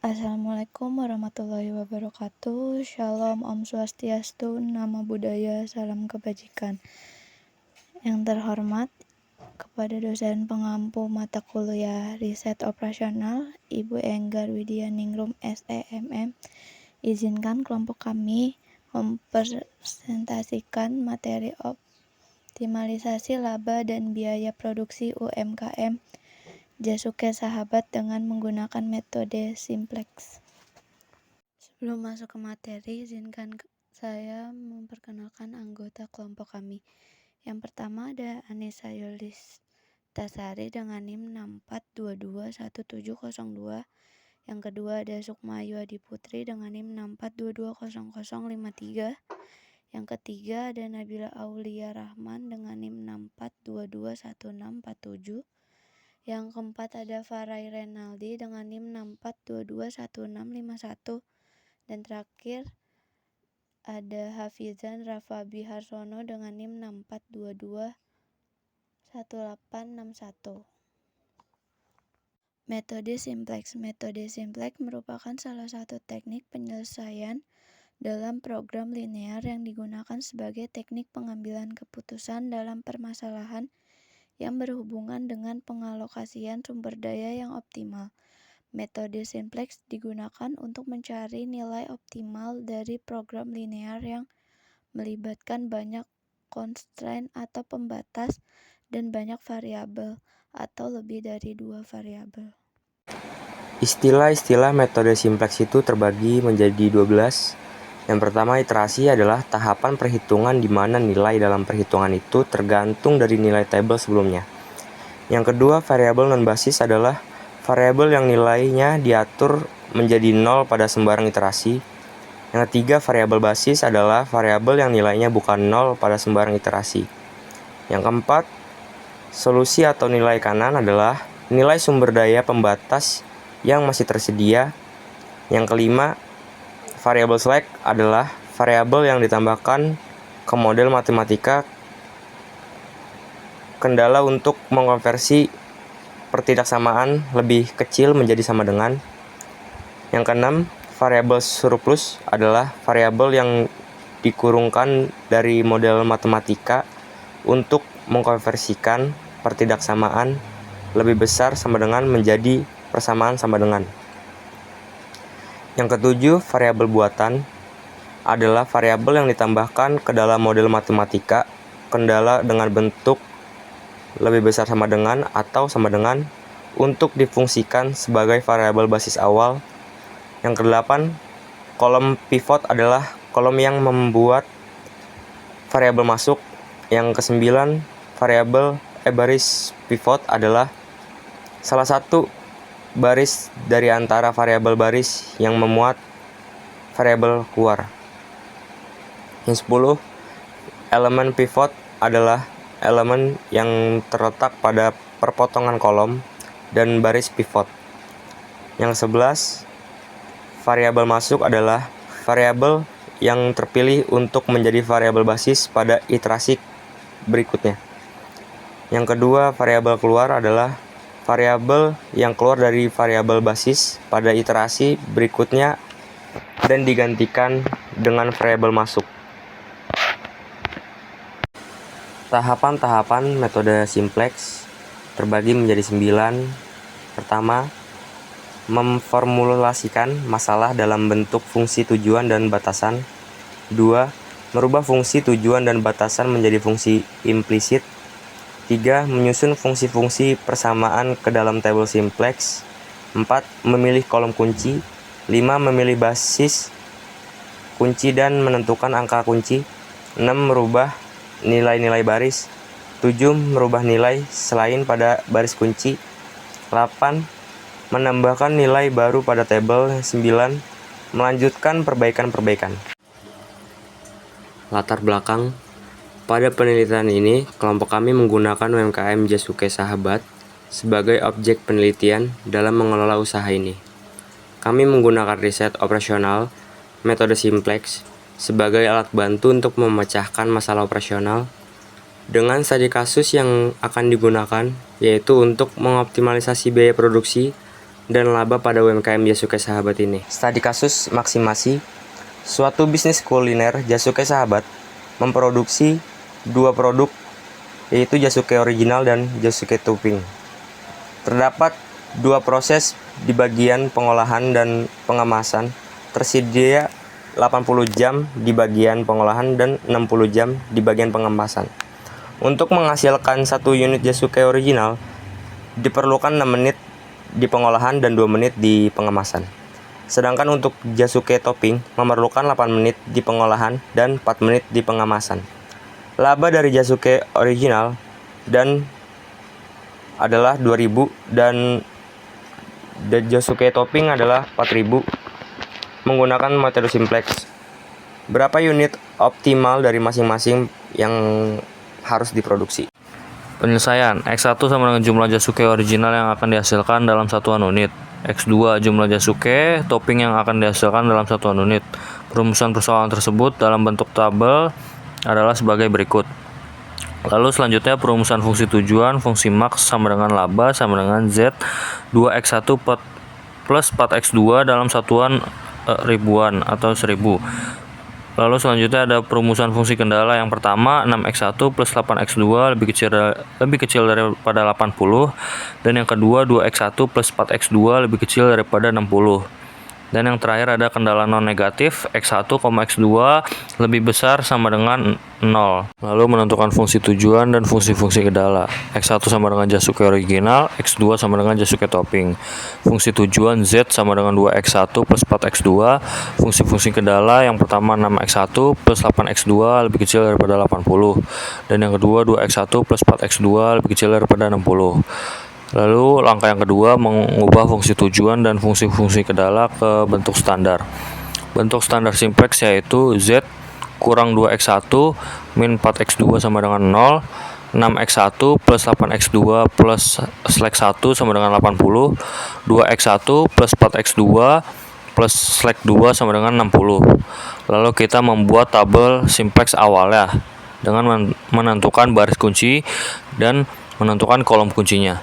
Assalamualaikum warahmatullahi wabarakatuh. Shalom, Om Swastiastu, Namo Buddhaya, salam kebajikan. Yang terhormat, kepada dosen pengampu mata kuliah riset operasional, Ibu Enggar Widyaningrum SEMM, izinkan kelompok kami mempresentasikan materi optimalisasi laba dan biaya produksi UMKM Jasuke Sahabat dengan menggunakan metode simplex. Sebelum masuk ke materi, izinkan saya memperkenalkan anggota kelompok kami. Yang pertama ada Anissa Yulistasari dengan NIM 64221702. Yang kedua ada Sukmayu Adiputri dengan NIM 64220053. Yang ketiga ada Nabila Aulia Rahman dengan NIM 64221647. Yang keempat ada Farai Renaldi dengan NIM 64221651. Dan terakhir ada Hafizan Rafabi Harsono dengan NIM 64221861. Metode simplex. Metode simplex merupakan salah satu teknik penyelesaian dalam program linear yang digunakan sebagai teknik pengambilan keputusan dalam permasalahan yang berhubungan dengan pengalokasian sumber daya yang optimal. Metode simplex digunakan untuk mencari nilai optimal dari program linear yang melibatkan banyak constraint atau pembatas dan banyak variabel atau lebih dari 2 variabel. Istilah-istilah metode simplex itu terbagi menjadi 12. Yang pertama, iterasi adalah tahapan perhitungan di mana nilai dalam perhitungan itu tergantung dari nilai tabel sebelumnya. Yang kedua, variabel non-basis adalah variabel yang nilainya diatur menjadi 0 pada sembarang iterasi. Yang ketiga, variabel basis adalah variabel yang nilainya bukan 0 pada sembarang iterasi. Yang keempat, solusi atau nilai kanan adalah nilai sumber daya pembatas yang masih tersedia. Yang kelima, variabel slack adalah variabel yang ditambahkan ke model matematika kendala untuk mengkonversi pertidaksamaan lebih kecil menjadi sama dengan. Yang keenam, variabel surplus adalah variabel yang dikurungkan dari model matematika untuk mengkonversikan pertidaksamaan lebih besar sama dengan menjadi persamaan sama dengan. Yang ketujuh, variabel buatan adalah variabel yang ditambahkan ke dalam model matematika kendala dengan bentuk lebih besar sama dengan atau sama dengan untuk difungsikan sebagai variabel basis awal. Yang kedelapan, kolom pivot adalah kolom yang membuat variabel masuk. Yang kesembilan, baris pivot adalah salah satu baris dari antara variabel baris yang memuat variabel keluar. Yang 10, elemen pivot adalah elemen yang terletak pada perpotongan kolom dan baris pivot. Yang 11, variabel masuk adalah variabel yang terpilih untuk menjadi variabel basis pada iterasi berikutnya. Yang kedua, variabel keluar adalah variabel yang keluar dari variabel basis pada iterasi berikutnya dan digantikan dengan variabel masuk. Tahapan-tahapan metode simplex terbagi menjadi 9. Pertama, memformulasikan masalah dalam bentuk fungsi tujuan dan batasan. 2. Merubah fungsi tujuan dan batasan menjadi fungsi implisit. 3. Menyusun fungsi-fungsi persamaan ke dalam tabel simplex. 4. Memilih kolom kunci. 5. Memilih basis kunci dan menentukan angka kunci. 6. Merubah nilai-nilai baris. 7. Merubah nilai selain pada baris kunci. 8. Menambahkan nilai baru pada tabel. 9. Melanjutkan perbaikan-perbaikan. Latar belakang. Pada penelitian ini, kelompok kami menggunakan UMKM Jasuke Sahabat sebagai objek penelitian dalam mengelola usaha ini. Kami menggunakan riset operasional, metode simplex, sebagai alat bantu untuk memecahkan masalah operasional dengan studi kasus yang akan digunakan, yaitu untuk mengoptimalisasi biaya produksi dan laba pada UMKM Jasuke Sahabat ini. Studi kasus maksimasi, suatu bisnis kuliner Jasuke Sahabat memproduksi dua produk, yaitu Jasuke Original dan Jasuke Topping. Terdapat dua proses di bagian pengolahan dan pengemasan, tersedia 80 jam di bagian pengolahan dan 60 jam di bagian pengemasan. Untuk menghasilkan satu unit Jasuke Original, diperlukan 6 menit di pengolahan dan 2 menit di pengemasan. Sedangkan untuk Jasuke Topping memerlukan 8 menit di pengolahan dan 4 menit di pengemasan. Laba dari Jasuke Original dan adalah 2.000 dan Jasuke Topping adalah 4.000 menggunakan metode simplex. Berapa unit optimal dari masing-masing yang harus diproduksi? Penyelesaian, X1 sama dengan jumlah Jasuke original yang akan dihasilkan dalam satuan unit. X2 jumlah Jasuke topping yang akan dihasilkan dalam satuan unit. Perumusan persoalan tersebut dalam bentuk tabel adalah sebagai berikut. Lalu selanjutnya perumusan fungsi tujuan, fungsi max sama dengan laba sama dengan Z 2X1 plus 4X2 dalam satuan ribuan atau 1000. Lalu selanjutnya ada perumusan fungsi kendala. Yang pertama 6X1 plus 8X2 lebih kecil daripada 80, dan yang kedua 2X1 plus 4X2 lebih kecil daripada 60. Dan yang terakhir ada kendala non negatif, X1, X2 lebih besar sama dengan 0. Lalu menentukan fungsi tujuan dan fungsi-fungsi kendala. X1 sama dengan Jasuke Original, X2 sama dengan Jasuke Topping. Fungsi tujuan Z sama dengan 2X1 plus 4X2. Fungsi-fungsi kendala yang pertama 6X1 plus 8X2 lebih kecil daripada 80. Dan yang kedua 2X1 plus 4X2 lebih kecil daripada 60. Lalu langkah yang kedua mengubah fungsi tujuan dan fungsi-fungsi kendala ke bentuk standar. Bentuk standar simplex yaitu Z kurang 2X1 min 4X2 sama dengan 0, 6X1 plus 8X2 plus slack 1 sama dengan 80, 2X1 plus 4X2 plus slack 2 sama dengan 60. Lalu kita membuat tabel simplex awalnya dengan menentukan baris kunci dan menentukan kolom kuncinya.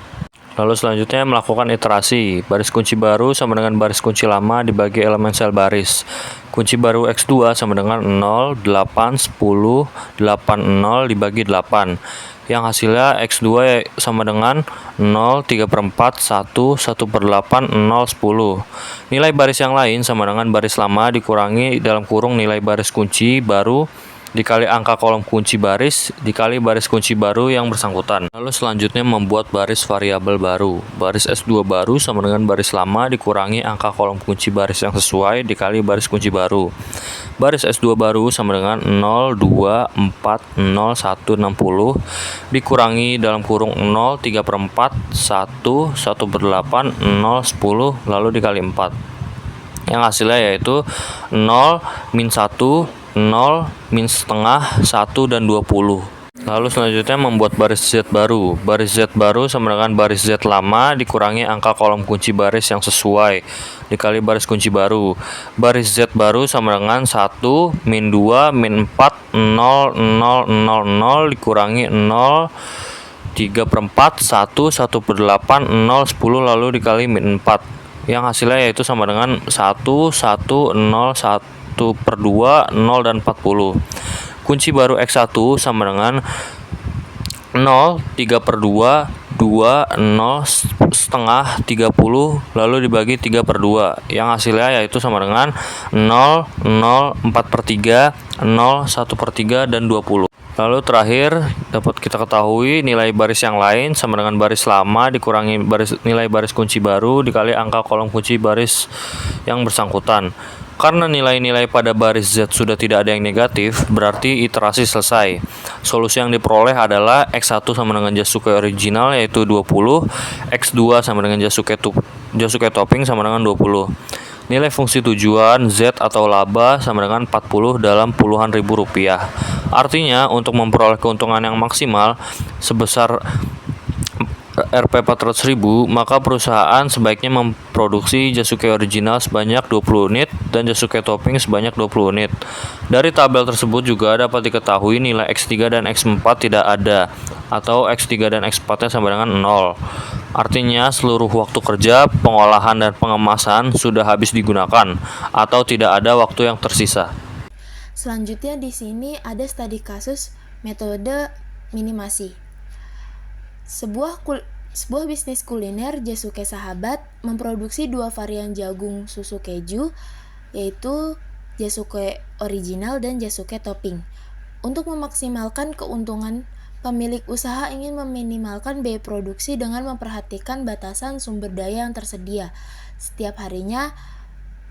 Lalu selanjutnya melakukan iterasi. Baris kunci baru sama dengan baris kunci lama dibagi elemen sel baris. Kunci baru X2 sama dengan 0, 8, 10, 8, 0 dibagi 8. Yang hasilnya X2 sama dengan 0, 3/4, 1, 1/8, 0, 10. Nilai baris yang lain sama dengan baris lama dikurangi dalam kurung nilai baris kunci baru dikali angka kolom kunci baris dikali baris kunci baru yang bersangkutan. Lalu selanjutnya membuat baris variabel baru. Baris S2 baru sama dengan baris lama dikurangi angka kolom kunci baris yang sesuai dikali baris kunci baru. Baris S2 baru sama dengan 0, 2, 4, 0, 1, 60 dikurangi dalam kurung 0, 3/4, 1, 1/8, 0, 10 lalu dikali 4. Yang hasilnya yaitu 0, min 1, 0, min setengah, 1, dan 20. Lalu selanjutnya membuat baris Z baru. Baris Z baru sama dengan baris Z lama dikurangi angka kolom kunci baris yang sesuai dikali baris kunci baru. Baris Z baru sama dengan 1, min 2, min 4, 0, 0, 0, 0 dikurangi 0, 3/4, 1, 1/8, 0, 10 lalu dikali min 4. Yang hasilnya yaitu sama dengan 1, 1, 0, 1/2, 0, dan 40. Kunci baru X1 sama dengan 0, 3/2, 2, 0, setengah, 30 lalu dibagi 3/2. Yang hasilnya yaitu sama dengan 0, 0, 4/3, 0, 1/3, dan 20. Lalu terakhir dapat kita ketahui nilai baris yang lain sama dengan baris lama dikurangi nilai baris kunci baru dikali angka kolom kunci baris yang bersangkutan. Karena nilai-nilai pada baris Z sudah tidak ada yang negatif, berarti iterasi selesai. Solusi yang diperoleh adalah X1 sama dengan Jasuke Original yaitu 20, X2 sama dengan Jasuke Topping sama dengan 20. Nilai fungsi tujuan Z atau laba sama dengan 40 dalam puluhan ribu rupiah. Artinya untuk memperoleh keuntungan yang maksimal sebesar Rp 400.000, maka perusahaan sebaiknya memproduksi Jasuke Original sebanyak 20 unit dan Jasuke Topping sebanyak 20 unit. Dari tabel tersebut juga dapat diketahui nilai X3 dan X4 tidak ada, atau X3 dan X4-nya sama dengan 0. Artinya seluruh waktu kerja, pengolahan dan pengemasan sudah habis digunakan atau tidak ada waktu yang tersisa. Selanjutnya di sini ada studi kasus metode minimasi. Sebuah bisnis kuliner Jasuke Sahabat memproduksi 2 varian jagung susu keju, yaitu Jasuke Original dan Jasuke Topping. Untuk memaksimalkan keuntungan, pemilik usaha ingin meminimalkan biaya produksi dengan memperhatikan batasan sumber daya yang tersedia. Setiap harinya,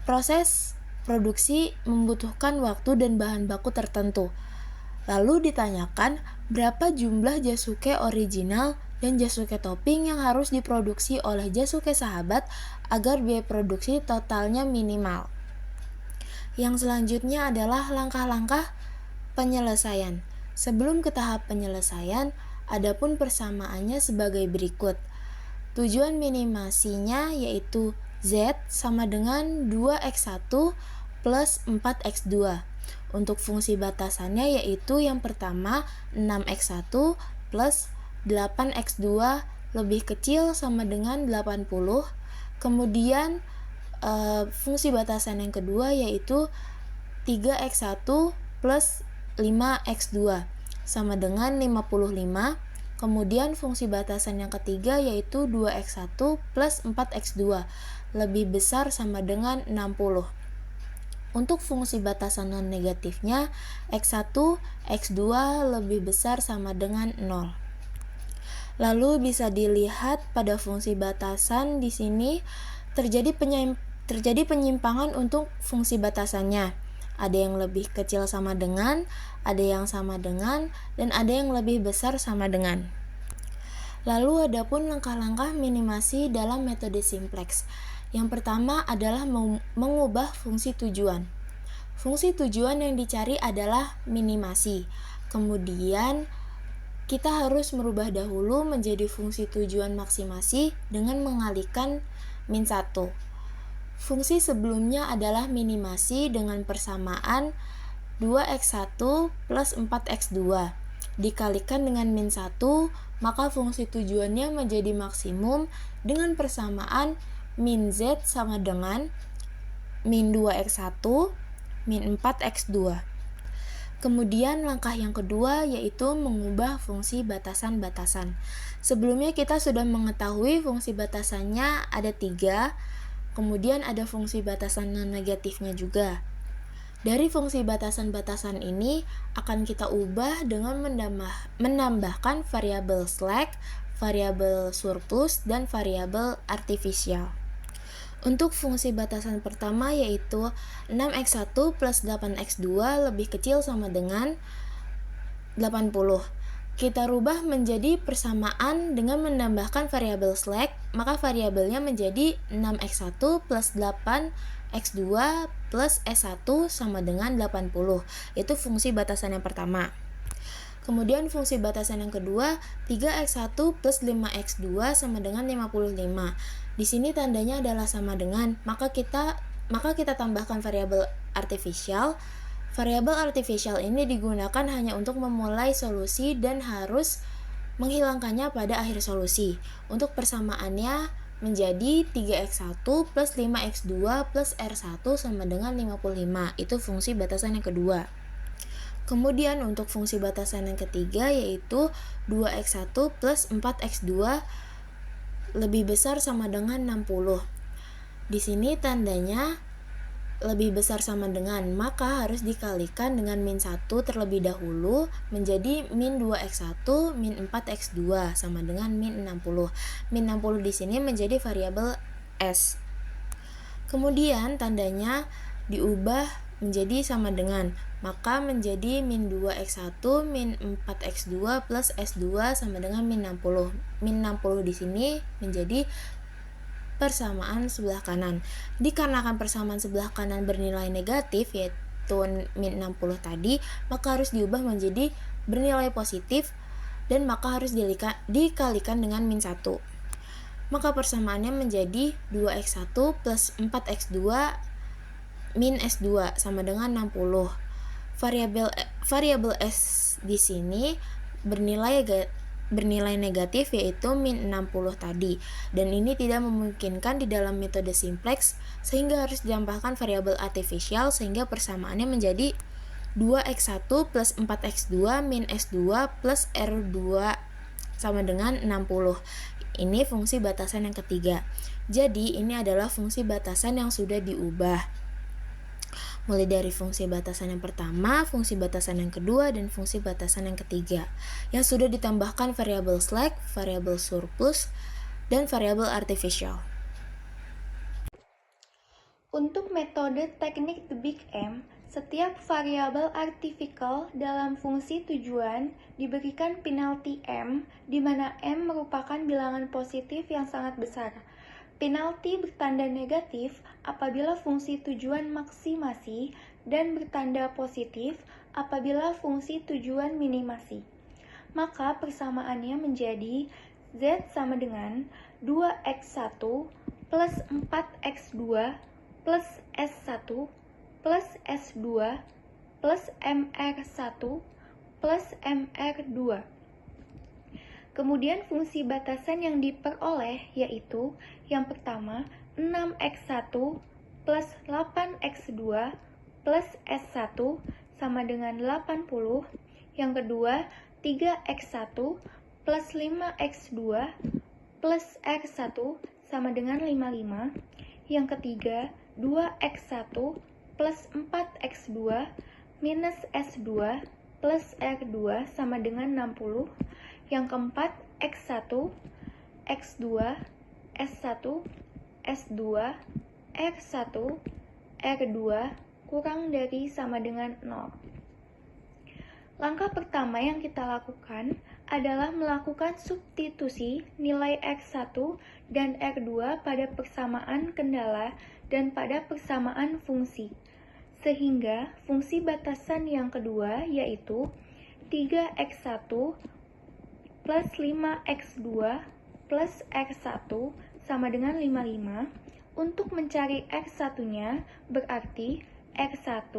proses produksi membutuhkan waktu dan bahan baku tertentu. Lalu ditanyakan berapa jumlah Jasuke Original dan Jasuke Topping yang harus diproduksi oleh Jasuke Sahabat agar biaya produksi totalnya minimal. Yang selanjutnya adalah langkah-langkah penyelesaian. Sebelum ke tahap penyelesaian, adapun persamaannya sebagai berikut. Tujuan minimasinya yaitu Z sama dengan 2x1 plus 4x2. Untuk fungsi batasannya yaitu yang pertama 6x1 plus 8x2 lebih kecil sama dengan 80. Kemudian fungsi batasan yang kedua yaitu 3x1 plus 5x2 sama dengan 55. Kemudian fungsi batasan yang ketiga yaitu 2x1 plus 4x2 lebih besar sama dengan 60. Untuk fungsi batasan non negatifnya x1, x2 lebih besar sama dengan 0. Lalu bisa dilihat pada fungsi batasan di sini terjadi penyimpangan untuk fungsi batasannya. Ada yang lebih kecil sama dengan, ada yang sama dengan, dan ada yang lebih besar sama dengan. Lalu adapun langkah-langkah minimasi dalam metode simplex. Yang pertama adalah mengubah fungsi tujuan. Fungsi tujuan yang dicari adalah minimasi. Kemudian kita harus merubah dahulu menjadi fungsi tujuan maksimasi dengan mengalihkan min 1. Fungsi sebelumnya adalah minimasi dengan persamaan 2x1 plus 4x2 dikalikan dengan min 1, maka fungsi tujuannya menjadi maksimum dengan persamaan min z sama dengan min 2x1 min 4x2. Kemudian langkah yang kedua yaitu mengubah fungsi batasan-batasan. Sebelumnya kita sudah mengetahui fungsi batasannya ada 3, kemudian ada fungsi batasan non negatifnya juga. Dari fungsi batasan-batasan ini akan kita ubah dengan menambahkan variabel slack, variabel surplus, dan variabel artifisial. Untuk fungsi batasan pertama yaitu 6x1 plus 8x2 lebih kecil sama dengan 80. Kita rubah menjadi persamaan dengan menambahkan variabel slack, maka variabelnya menjadi 6x1 plus 8x2 plus s1 sama dengan 80. Itu fungsi batasan yang pertama. Kemudian fungsi batasan yang kedua 3x1 plus 5x2 sama dengan 55. Di sini tandanya adalah sama dengan, maka kita tambahkan variabel artifisial. Variabel artifisial ini digunakan hanya untuk memulai solusi dan harus menghilangkannya pada akhir solusi. Untuk persamaannya menjadi 3x1 plus 5x2 plus r1 sama dengan 55. Itu fungsi batasan yang kedua. Kemudian untuk fungsi batasan yang ketiga yaitu 2x1 plus 4x2 lebih besar sama dengan 60. Di sini tandanya lebih besar sama dengan, maka harus dikalikan dengan min 1 terlebih dahulu menjadi min 2x1 min 4x2 sama dengan min 60. Min 60 di sini menjadi variabel s. Kemudian tandanya diubah menjadi sama dengan, maka menjadi min 2x1 min 4x2 plus s2 sama dengan min 60. Min 60 di sini menjadi persamaan sebelah kanan. Dikarenakan persamaan sebelah kanan bernilai negatif yaitu min 60 tadi, maka harus diubah menjadi bernilai positif dan maka harus dikalikan dengan min 1. Maka persamaannya menjadi 2x1 plus 4x2 min s2 sama dengan 60. Variabel s di sini bernilai bernilai negatif, yaitu min 60 tadi. Dan ini tidak memungkinkan di dalam metode simplex, sehingga harus ditambahkan variabel artifisial, sehingga persamaannya menjadi 2x1 plus 4x2 min s2 plus r2 sama dengan 60. Ini fungsi batasan yang ketiga. Jadi ini adalah fungsi batasan yang sudah diubah. Mulai dari fungsi batasan yang pertama, fungsi batasan yang kedua, dan fungsi batasan yang ketiga, yang sudah ditambahkan variabel slack, variabel surplus, dan variabel artificial. Untuk metode teknik the big M, setiap variabel artificial dalam fungsi tujuan diberikan penalti M, di mana M merupakan bilangan positif yang sangat besar. Penalti bertanda negatif apabila fungsi tujuan maksimasi dan bertanda positif apabila fungsi tujuan minimasi. Maka persamaannya menjadi Z sama dengan 2x1 plus 4x2 plus S1 plus S2 plus MR1 plus MR2. Kemudian fungsi batasan yang diperoleh yaitu yang pertama 6x1 plus 8x2 plus S1 sama dengan 80. Yang kedua 3x1 plus 5x2 plus R1 sama dengan 55. Yang ketiga 2x1 plus 4x2 minus S2 plus R2 sama dengan 60. Yang keempat, X1, X2, S1, S2, R1, R2 kurang dari sama dengan 0. Langkah pertama yang kita lakukan adalah melakukan substitusi nilai X1 dan R2 pada persamaan kendala dan pada persamaan fungsi. Sehingga fungsi batasan yang kedua yaitu 3x1 plus 5x2 plus x1 sama dengan 55. Untuk mencari x1-nya berarti x1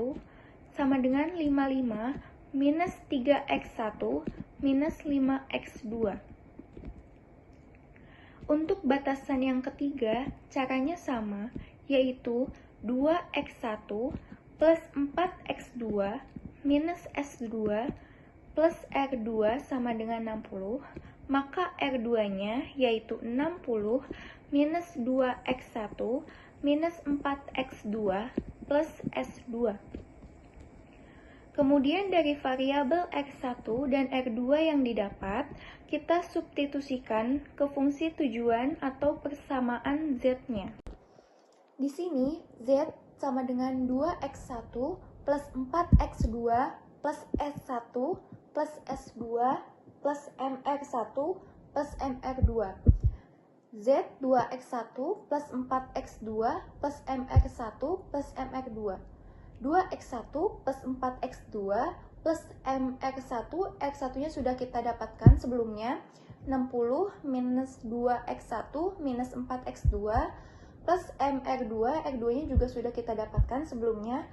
sama dengan 55 minus 3x1 minus 5x2. Untuk batasan yang ketiga, caranya sama, yaitu 2x1 plus 4x2 minus s2 plus R2 sama dengan 60, maka R2-nya yaitu 60 minus 2x1 minus 4x2 plus S2. Kemudian dari variabel X1 dan R2 yang didapat, kita substitusikan ke fungsi tujuan atau persamaan Z-nya. Di sini Z sama dengan 2x1 plus 4x2 plus S1 plus S2 plus MR1 plus MR2. Z 2x1 plus 4x2 plus MR1 plus MR2. 2x1 plus 4x2 plus MR1, X1-nya sudah kita dapatkan sebelumnya, 60 minus 2x1 minus 4x2 plus MR2, R2-nya juga sudah kita dapatkan sebelumnya,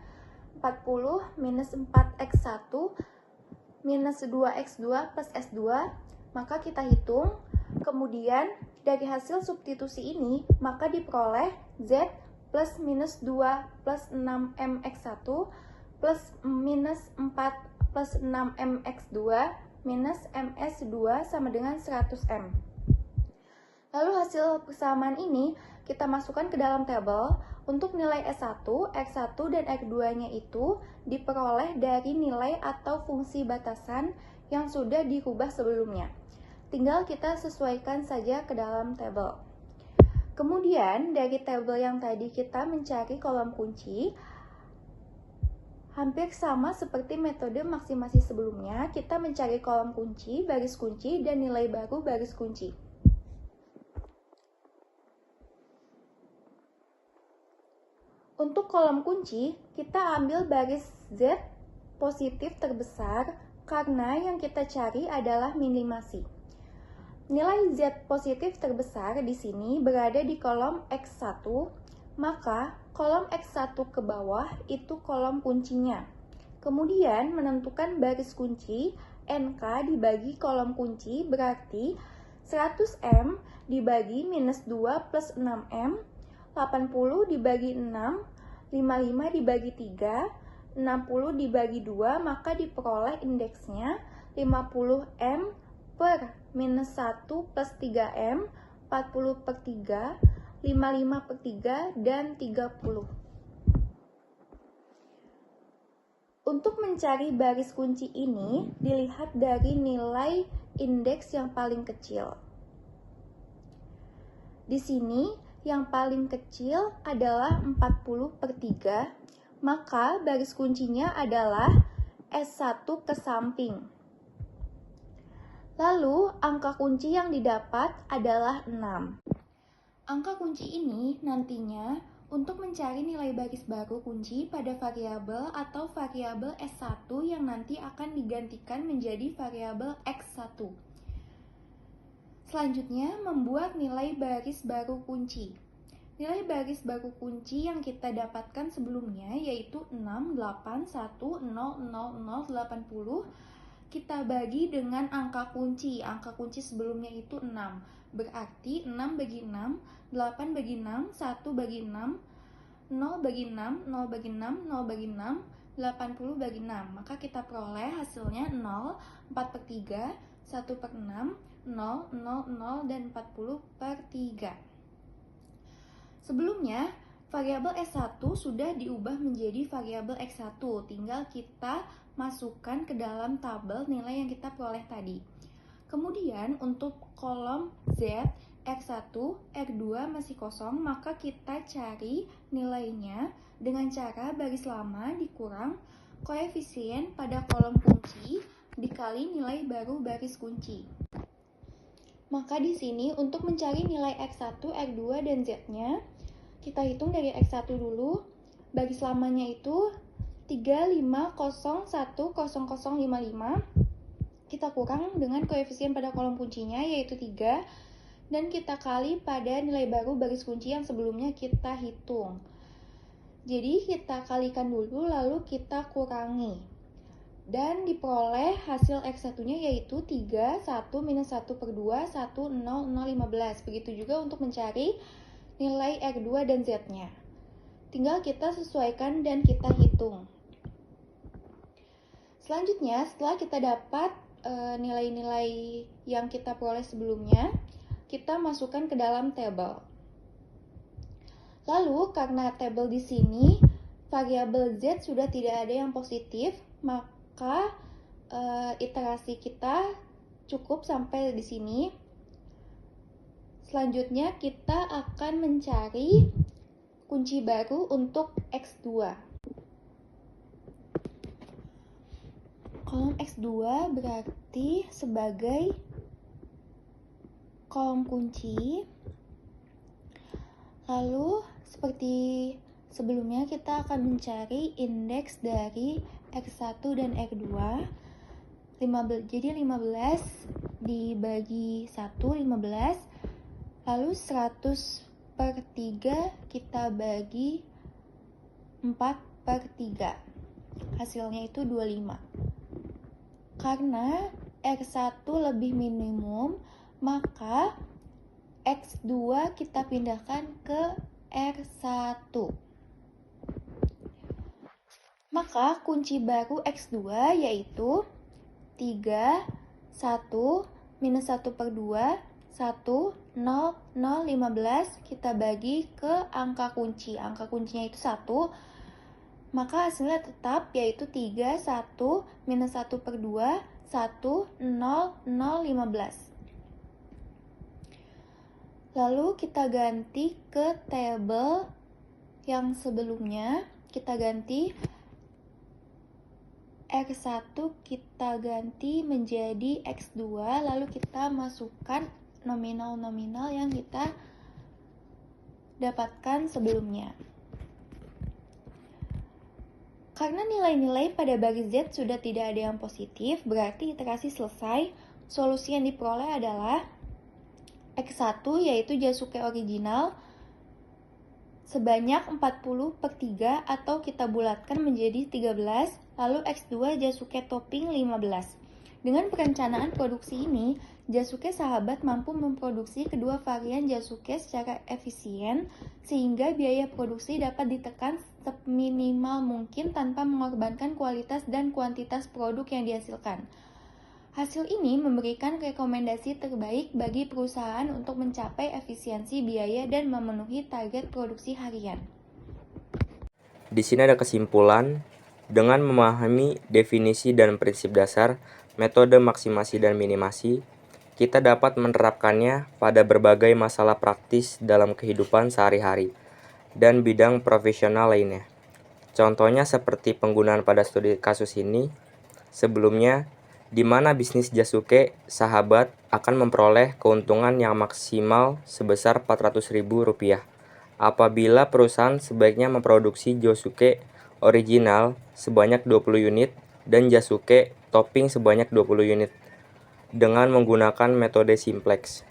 40 minus 4x1 minus 2x2 plus S2, maka kita hitung. Kemudian dari hasil substitusi ini, maka diperoleh Z plus minus 2 plus 6mx1 plus minus 4 plus 6mx2 minus ms2 sama dengan 100m. Lalu hasil persamaan ini kita masukkan ke dalam tabel. Untuk nilai S1, X1, dan X2-nya itu diperoleh dari nilai atau fungsi batasan yang sudah dirubah sebelumnya. Tinggal kita sesuaikan saja ke dalam tabel. Kemudian dari tabel yang tadi kita mencari kolom kunci, hampir sama seperti metode maksimasi sebelumnya, kita mencari kolom kunci, baris kunci, dan nilai baru baris kunci. Untuk kolom kunci, kita ambil baris Z positif terbesar karena yang kita cari adalah minimasi. Nilai Z positif terbesar di sini berada di kolom X1, maka kolom X1 ke bawah itu kolom kuncinya. Kemudian menentukan baris kunci NK dibagi kolom kunci berarti 100M dibagi minus 2 plus 6M, 80 dibagi 6, 55 dibagi 3, 60 dibagi 2, maka diperoleh indeksnya 50M per minus 1 plus 3M, 40 per 3, 55 per 3, dan 30. Untuk mencari baris kunci ini, dilihat dari nilai indeks yang paling kecil. Di sini, yang paling kecil adalah 40 per 3, maka baris kuncinya adalah S1 ke samping. Lalu, angka kunci yang didapat adalah 6. Angka kunci ini nantinya untuk mencari nilai baris baru kunci pada variabel atau variabel S1 yang nanti akan digantikan menjadi variabel X1. Selanjutnya, membuat nilai baris baru kunci. Nilai baris baru kunci yang kita dapatkan sebelumnya yaitu 6, 8, 1, 0, 0, 0, 80. Kita bagi dengan angka kunci. Angka kunci sebelumnya itu 6. Berarti 6 bagi 6, 8 bagi 6, 1 bagi 6, 0 bagi 6, 0 bagi 6, 0 bagi 6, 80 bagi 6. Maka kita peroleh hasilnya 0, 4 per 3, 1 per 6, 0, 0, 0, dan 40 per 3. Sebelumnya, variabel S1 sudah diubah menjadi variabel X1. Tinggal kita masukkan ke dalam tabel nilai yang kita peroleh tadi. Kemudian untuk kolom Z, R1, R2 masih kosong, maka kita cari nilainya dengan cara baris lama dikurang koefisien pada kolom kunci dikali nilai baru baris kunci. Maka di sini untuk mencari nilai X1, R2, dan Z-nya, kita hitung dari X1 dulu. Baris lamanya itu 35010055. Kita kurang dengan koefisien pada kolom kuncinya yaitu 3, dan kita kali pada nilai baru baris kunci yang sebelumnya kita hitung. Jadi kita kalikan dulu lalu kita kurangi. Dan diperoleh hasil X1-nya yaitu 3, 1, minus 1 per 2, 1, 0, 0, 15. Begitu juga untuk mencari nilai R2 dan Z-nya. Tinggal kita sesuaikan dan kita hitung. Selanjutnya, setelah kita dapat nilai-nilai yang kita peroleh sebelumnya, kita masukkan ke dalam tabel. Lalu, karena tabel di sini variabel Z sudah tidak ada yang positif, maka iterasi kita cukup sampai di sini. Selanjutnya, kita akan mencari kunci baru untuk X2. Kolom X2 berarti sebagai kolom kunci. Lalu seperti sebelumnya kita akan mencari indeks dari X1 dan R2. Jadi 15 dibagi 1, 15. Lalu 100 per 3 kita bagi 4 per 3. Hasilnya itu 25. Karena R1 lebih minimum, maka X2 kita pindahkan ke R1. Maka kunci baru X2 yaitu 3, 1, minus 1 per 2, 1, 0, 0, 15. Kita bagi ke angka kunci. Angka kuncinya itu 1. Maka hasilnya tetap yaitu 3, 1, minus 1 per 2, 1, 0, 0, 15. Lalu kita ganti ke tabel yang sebelumnya. Kita ganti X1 kita ganti menjadi X2. Lalu kita masukkan nominal-nominal yang kita dapatkan sebelumnya. Karena nilai-nilai pada baris Z sudah tidak ada yang positif, berarti iterasi selesai. Solusi yang diperoleh adalah X1 yaitu Jasuke original sebanyak 40 per 3 atau kita bulatkan menjadi 13. Lalu X2 Jasuke topping 15. Dengan perencanaan produksi ini, Jasuke Sahabat mampu memproduksi kedua varian Jasuke secara efisien sehingga biaya produksi dapat ditekan seminimal mungkin tanpa mengorbankan kualitas dan kuantitas produk yang dihasilkan. Hasil ini memberikan rekomendasi terbaik bagi perusahaan untuk mencapai efisiensi biaya dan memenuhi target produksi harian. Di sini ada kesimpulan, dengan memahami definisi dan prinsip dasar metode maksimasi dan minimasi, kita dapat menerapkannya pada berbagai masalah praktis dalam kehidupan sehari-hari dan bidang profesional lainnya. Contohnya seperti penggunaan pada studi kasus ini, sebelumnya, di mana bisnis Jasuke Sahabat akan memperoleh keuntungan yang maksimal sebesar Rp400.000 apabila perusahaan sebaiknya memproduksi Jasuke original sebanyak 20 unit dan Jasuke topping sebanyak 20 unit dengan menggunakan metode simplex.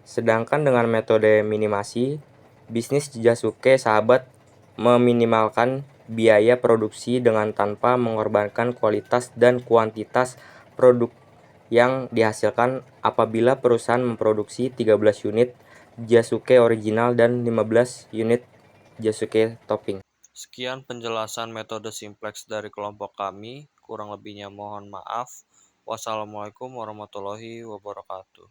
Sedangkan dengan metode minimasi, bisnis Jasuke Sahabat meminimalkan biaya produksi dengan tanpa mengorbankan kualitas dan kuantitas produk yang dihasilkan apabila perusahaan memproduksi 13 unit Jasuke original dan 15 unit Jasuke topping. Sekian penjelasan metode simplex dari kelompok kami. Kurang lebihnya mohon maaf. Wassalamualaikum warahmatullahi wabarakatuh.